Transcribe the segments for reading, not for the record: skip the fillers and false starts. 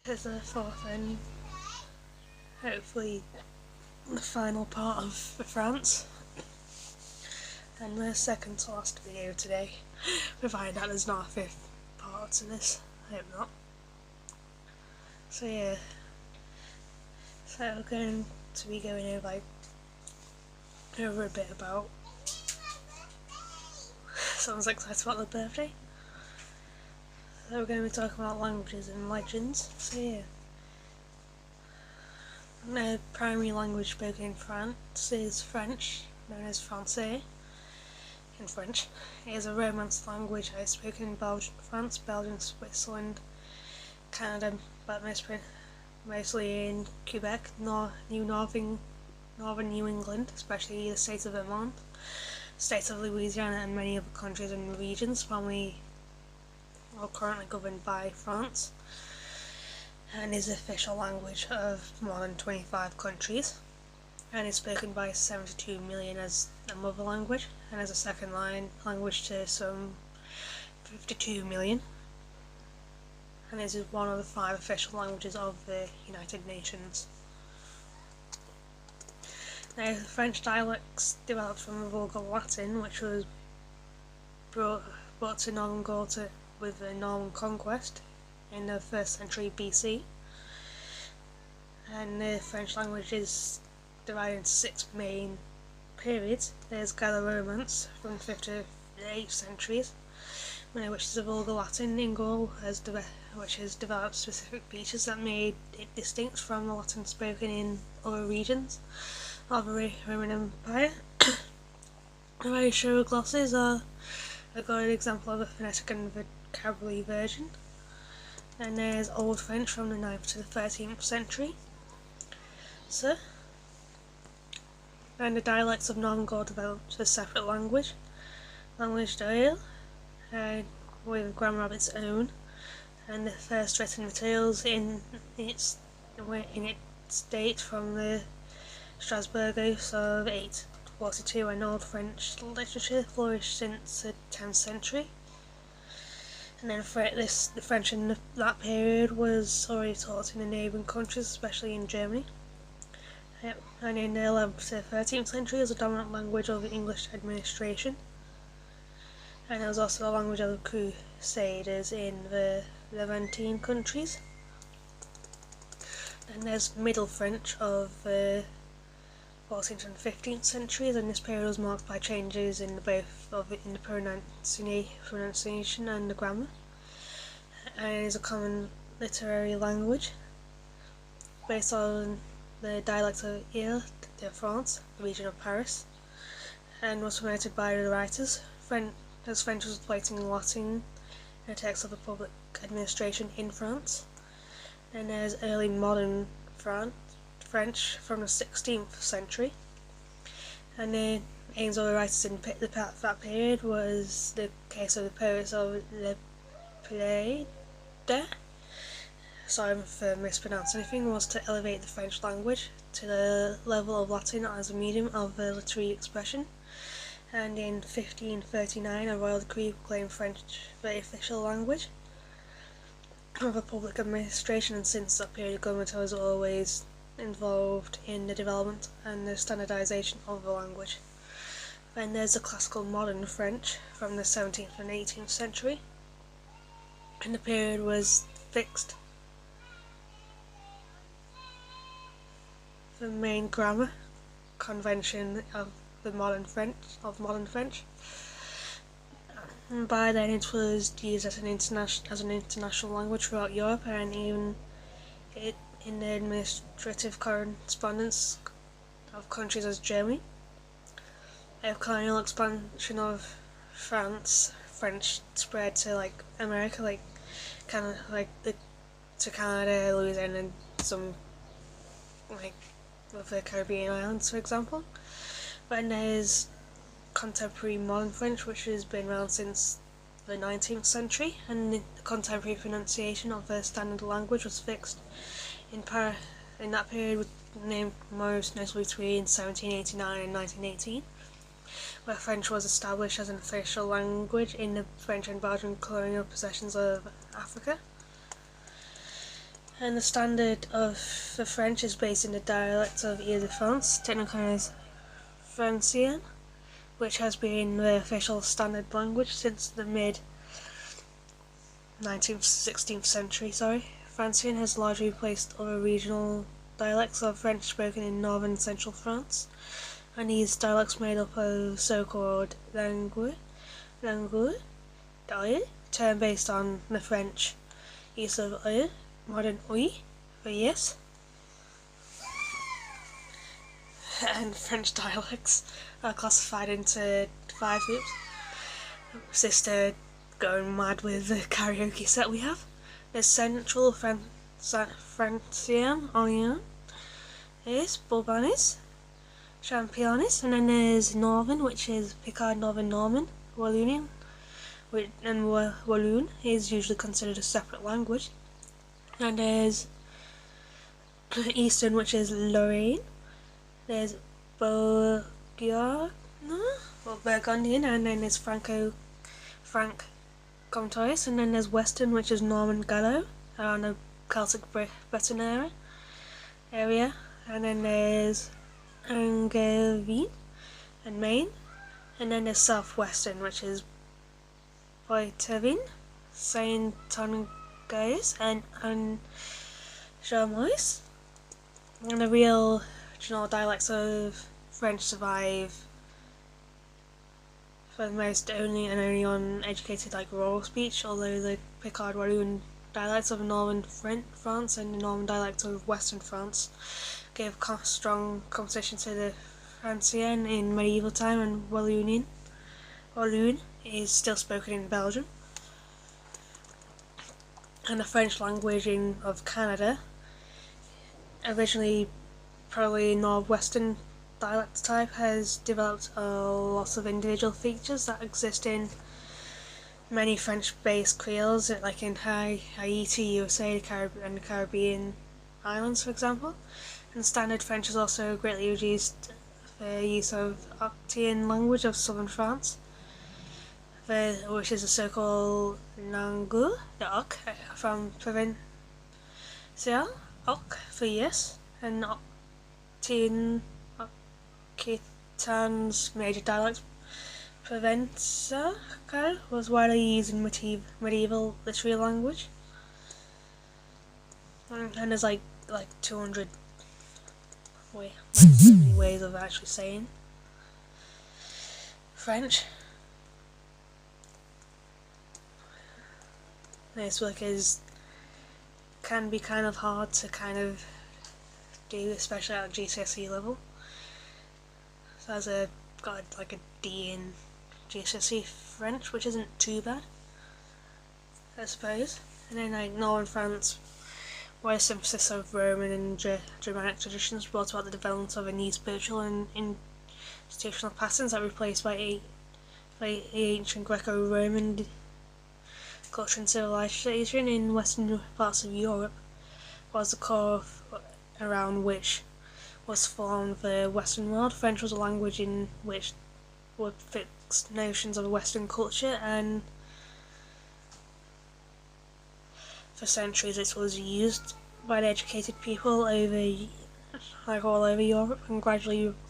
This is the fourth and hopefully the final part of France, and the second to last video today, provided that there's not a fifth part to this. I hope not. So yeah, so we're going to be going over a bit about someone's excited about their birthday. So we're going to be talking about languages and legends. So yeah, the primary language spoken in France is French, known as Français in French. It is a Romance language that is spoken in Belgium, France, Belgium, Switzerland, Canada, but mostly in Quebec, northern New England, especially the state of Vermont, states of Louisiana, and many other countries and regions formerly or currently governed by France, and is the official language of more than 25 countries, and is spoken by 72 million as a mother language, and as a second language to some 52 million, and is one of the 5 official languages of the United Nations. Now, the French dialects developed from the Vulgar Latin, which was brought to Northern Gaul with the Norman conquest in the 1st century BC, and the French language is divided into 6 main periods. There's Gallo-Romance from the 5th to the 8th centuries, which is the Vulgar Latin in Gaul, which has developed specific features that made it distinct from the Latin spoken in other regions of the Roman Empire. Ratio glosses are a good example of a phonetic and vocabulary version. And there's Old French from the 9th to the 13th century. And the dialects of Northern Gaul developed a separate language d'oeil, with grammar of its own, and the first written materials in its date from the Strasbourgos of 842, and Old French literature flourished since the 10th century. And then the French in that period was already taught in the neighbouring countries, especially in Germany. And in the 11th to 13th century, it was a dominant language of the English administration. And it was also the language of the Crusaders in the Levantine countries. And there's Middle French of the 14th and 15th centuries, and this period was marked by changes in the pronunciation and the grammar, and it is a common literary language based on the dialect of Ile-de-France, the region of Paris, and was promoted by the writers, as French was replacing Latin in the text of the public administration in France. And there's early modern French from the 16th century, and the aims of the writers in that period was the case of the poets of Le Play de, sorry for mispronouncing anything, was to elevate the French language to the level of Latin as a medium of literary expression. And in 1539 a royal decree proclaimed French the official language of a public administration, and since that period the government was always involved in the development and the standardization of the language. Then there's the classical modern French from the 17th and 18th century, and the period was fixed. The main grammar convention of modern French. And by then it was used as an international language throughout Europe, and even in the administrative correspondence of countries as Germany. The colonial expansion of French spread to America, to Canada, Louisiana, and some of the Caribbean islands, for example. But there's contemporary modern French, which has been around since the 19th century, and the contemporary pronunciation of the standard language was fixed in that period, named most notably between 1789 and 1918, where French was established as an official language in the French and Belgian colonial possessions of Africa. And the standard of the French is based in the dialect of Ile-de-France, technically known as Francien, which has been the official standard language since the mid-16th century. Francien has largely replaced other regional dialects of French spoken in northern and central France, and these dialects made up of so-called langue, term based on the French use of modern oui for yes, and French dialects are classified into 5 groups. Sister going mad with the karaoke set we have. There's Central Francien, Orient, is Bourbonnais, Championnis, and then there's Northern, which is Picard Northern Norman, Wallonian, and Walloon is usually considered a separate language. And there's Eastern, which is Lorraine. There's Burgundian, and then there's Franc Comtois, and then there's Western, which is Norman Gallo, around the Celtic Breton area, and then there's Angevin and Maine, and then there's Southwestern, which is Poitevin, Saint Tongaise, and Chamois. And the real regional dialects of French survive for the most only on educated rural speech, although the Picard Walloon dialects of northern France and the northern dialects of western France gave strong competition to the Francien in medieval time, and Walloon is still spoken in Belgium. And the French language of Canada, originally probably northwestern dialect type, has developed a lot of individual features that exist in many French-based creoles, like in Haiti, USA, and the Caribbean islands, for example. And standard French is also greatly reduced the use of Occitan language of southern France, which is a so-called langue d'oc from Provençal, oc for yes, and Occitan's major dialect, Provençal, was widely used in medieval literary language, and there's like 200 many ways of actually saying French. This work can be kind of hard to do, especially at GCSE level. So as got a D in GCSE French, which isn't too bad, I suppose. And then Northern France, where a synthesis of Roman and Germanic traditions brought about the development of a new spiritual and institutional patterns that replaced by ancient Greco-Roman culture and civilization in western parts of Europe, was the core around which was formed the Western world. French was a language in which were fixed notions of Western culture, and for centuries it was used by the educated people all over Europe, and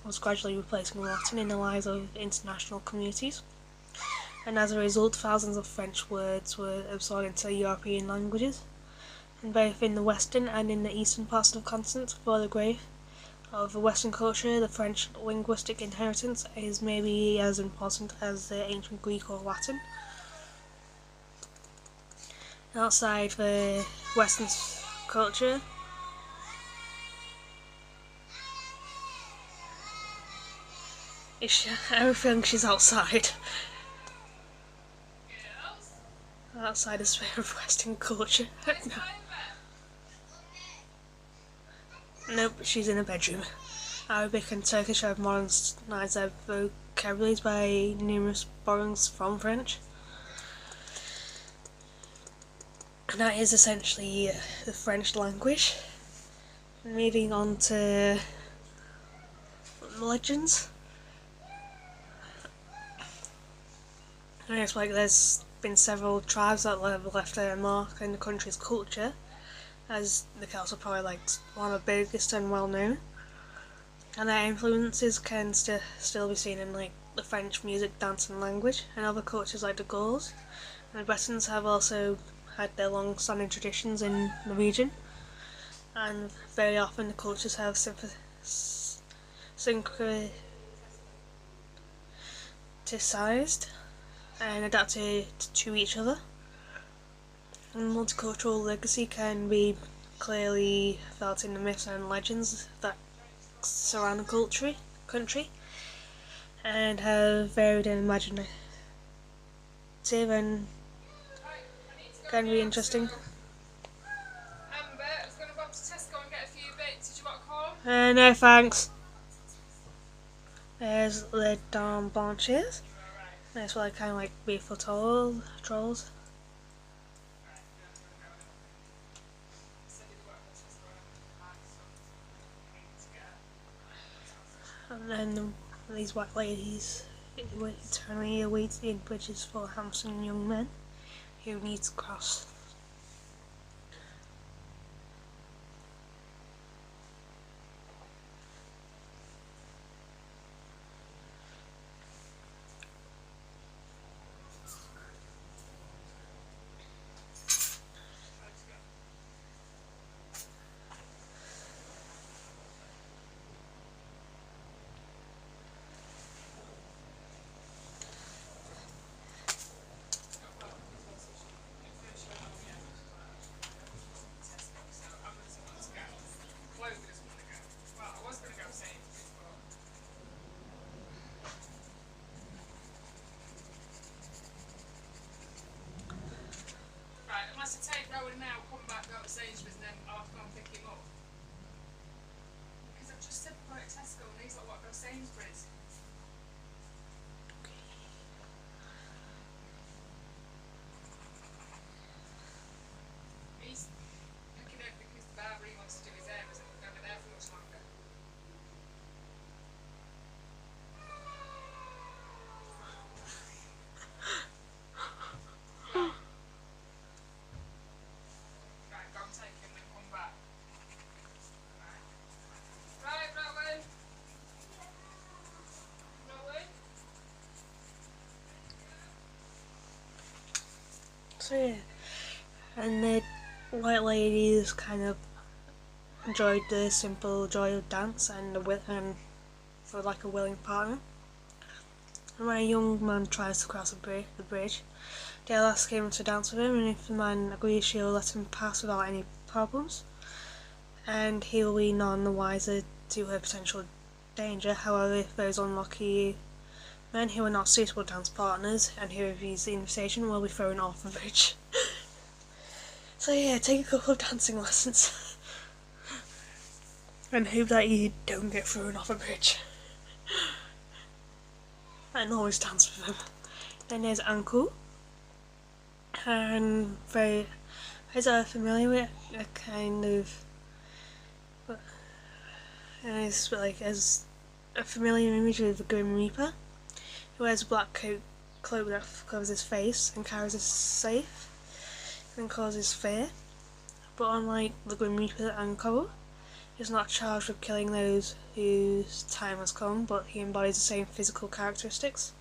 was gradually replacing Latin in the lives of international communities. And as a result, thousands of French words were absorbed into European languages, and both in the western and in the eastern parts of the continent. For the growth of the Western culture, the French linguistic inheritance is maybe as important as the ancient Greek or Latin. Outside the Western culture, everything she's outside. Outside the sphere of Western culture. No. Nope, she's in a bedroom. Arabic and Turkish have modernised their vocabularies by numerous borrowings from French. And that is essentially the French language. Moving on to legends. I guess there's been several tribes that have left their mark in the country's culture, as the Celts are probably like one of the biggest and well known, and their influences can still be seen in like the French music, dance and language, and other cultures like the Gauls. And the Bretons have also had their long-standing traditions in the region, and very often the cultures have syncretised and adapted to each other. And multicultural legacy can be clearly felt in the myths and legends that surround the country, and have varied and imaginative and can be interesting. I was going to go up to Tesco and get a few bits. Did you want to call? No thanks. There's the Dom Blanches. That's what I kind of like beautiful trolls. And then these white ladies eternally await the bridges for handsome young men who need to cross. To take Rowan now, come back, go to Sainsbury's, and then I'll have to go and pick him up. Because I've just said we're going to Tesco, and he's like, what, go to Sainsbury's? He's picking up because the barber he wants to do his hair isn't going to be there for much longer. So yeah, and the white ladies kind of enjoyed the simple joy of dance and for like a willing partner. And when a young man tries to cross the bridge, they'll ask him to dance with him, and if the man agrees, she'll let him pass without any problems, and he will be none the wiser to her potential danger. However, if those unlucky men who are not suitable dance partners and who refuse the invitation will be thrown off the bridge. So yeah, take a couple of dancing lessons and hope that you don't get thrown off a bridge. And always dance with them. Then there's Uncle, and as I'm familiar with a kind of it's like as a familiar image of the Grim Reaper, who wears a black cloak that covers his face and carries a safe and causes fear. But unlike the Grim Reaper and Cobble, he's not charged with killing those whose time has come, but he embodies the same physical characteristics.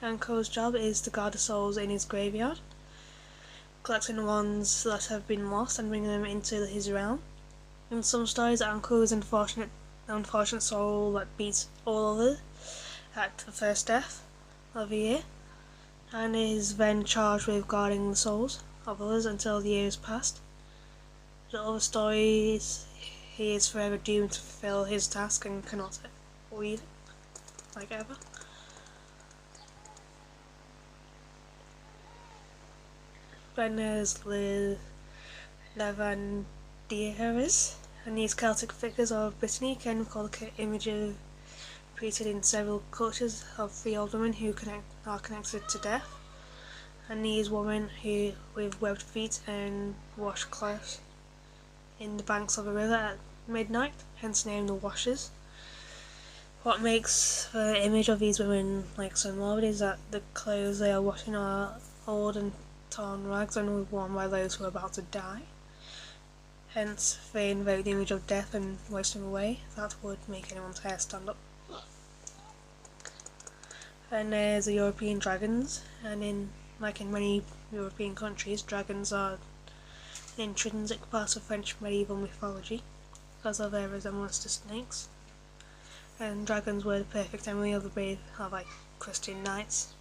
Anko's job is to guard the souls in his graveyard, collecting the ones that have been lost and bringing them into his realm. In some stories, Anko is an unfortunate soul that beats all others at the first death of a year, and is then charged with guarding the souls of others until the year is past. In other stories, he is forever doomed to fulfill his task and cannot leave it, like ever. Then there's Levandiaris, and these Celtic figures of Brittany can recall the image of repeated in several cultures of three old women who are connected to death, and these women who with webbed feet and washcloths in the banks of a river at midnight, hence named the Washers. What makes the image of these women like so morbid is that the clothes they are washing are old and torn rags and were worn by those who are about to die. Hence, they invoke the image of death and waste him away. That would make anyone's hair stand up. And there's the European dragons, and in many European countries, dragons are an intrinsic part of French medieval mythology because of their resemblance to snakes. And dragons were the perfect emblem of the brave, like Christian knights.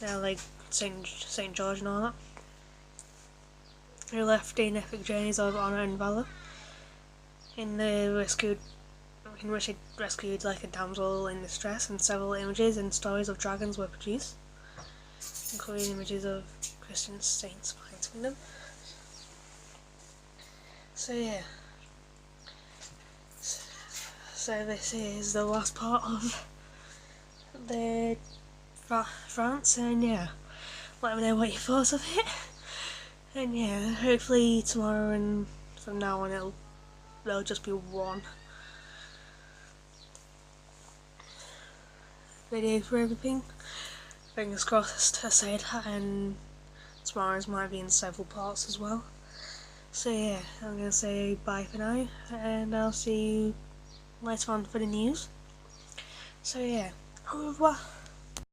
They're like Saint George and all that. They left in epic journeys of honour and valour. In which it rescued like a damsel in distress, and several images and stories of dragons were produced, including images of Christian saints fighting them. So yeah. So this is the last part of the France, and yeah, let me know what you thought of it. And yeah, hopefully tomorrow and from now on there'll just be one video for everything. Fingers crossed, I said, and tomorrow's might be in several parts as well. So yeah, I'm gonna say bye for now, and I'll see you later on for the news. So yeah, au revoir.